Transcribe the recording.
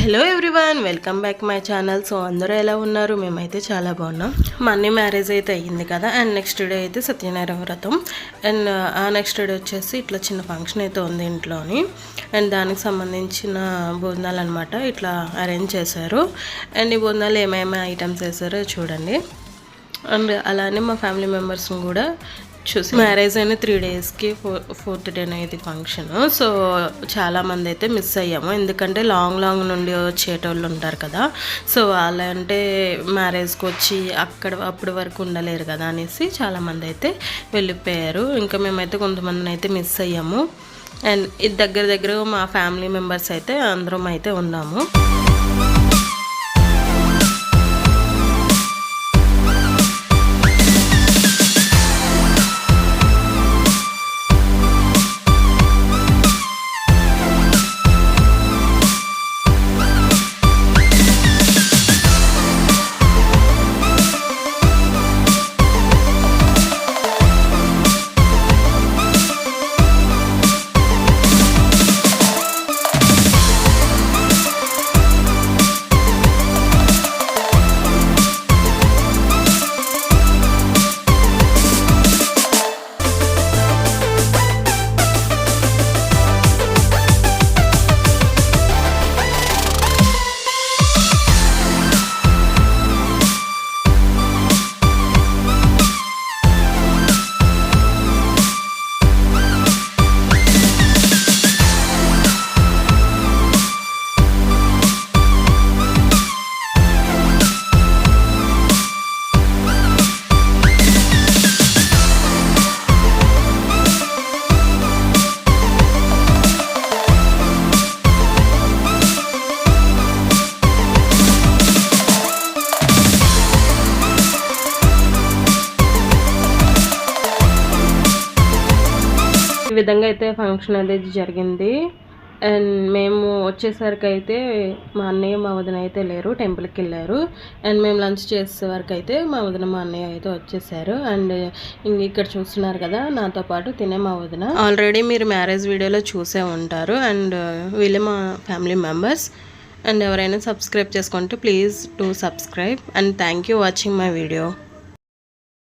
Hello everyone, welcome back my channel. So అందరూ ఎలా ఉన్నారు? మేమైతే చాలా బాగున్నాం. మా అన్నీ మ్యారేజ్ అయితే అయ్యింది కదా, అండ్ నెక్స్ట్ డే అయితే సత్యనారాయణ వ్రతం, అండ్ ఆ నెక్స్ట్ డే వచ్చేసి ఇట్లా చిన్న ఫంక్షన్ అయితే ఉంది ఇంట్లోని, అండ్ దానికి సంబంధించిన భోజనాలు అనమాట ఇట్లా అరేంజ్ చేశారు. అండ్ ఈ భోజనాలు ఏమేమి ఐటమ్స్ వేసారో చూడండి. అండ్ అలానే మా ఫ్యామిలీ మెంబర్స్ని కూడా చూసి మ్యారేజ్ అయిన 3 డేస్కి ఫోర్త్ డే ఇది ఫంక్షన్. సో చాలామంది అయితే మిస్ అయ్యాము, ఎందుకంటే లాంగ్ నుండి వచ్చేటోళ్ళు ఉంటారు కదా. సో వాళ్ళంటే మ్యారేజ్కి వచ్చి అప్పటి వరకు ఉండలేరు కదా అనేసి చాలామంది అయితే వెళ్ళిపోయారు. ఇంకా మేమైతే కొంతమందిని అయితే మిస్ అయ్యాము. అండ్ ఇది దగ్గర మా ఫ్యామిలీ మెంబర్స్ అయితే అందరం అయితే ఉన్నాము. ఈ విధంగా అయితే ఫంక్షన్ అనేది జరిగింది. అండ్ మేము వచ్చేసరికి అయితే మా అన్నయ్య మా వదిన అయితే లేరు, టెంపుల్కి వెళ్ళారు. అండ్ మేము లంచ్ చేసేవరకు అయితే మా వదిన మా అన్నయ్య అయితే వచ్చేసారు. అండ్ ఇక్కడ చూస్తున్నారు కదా, నాతో పాటు తినే మా వదిన. ఆల్రెడీ మీరు మ్యారేజ్ వీడియోలో చూసే ఉంటారు. అండ్ వీళ్ళు మా ఫ్యామిలీ మెంబర్స్. అండ్ ఎవరైనా సబ్స్క్రైబ్ చేసుకుంటే please do subscribe. And thank you watching my video.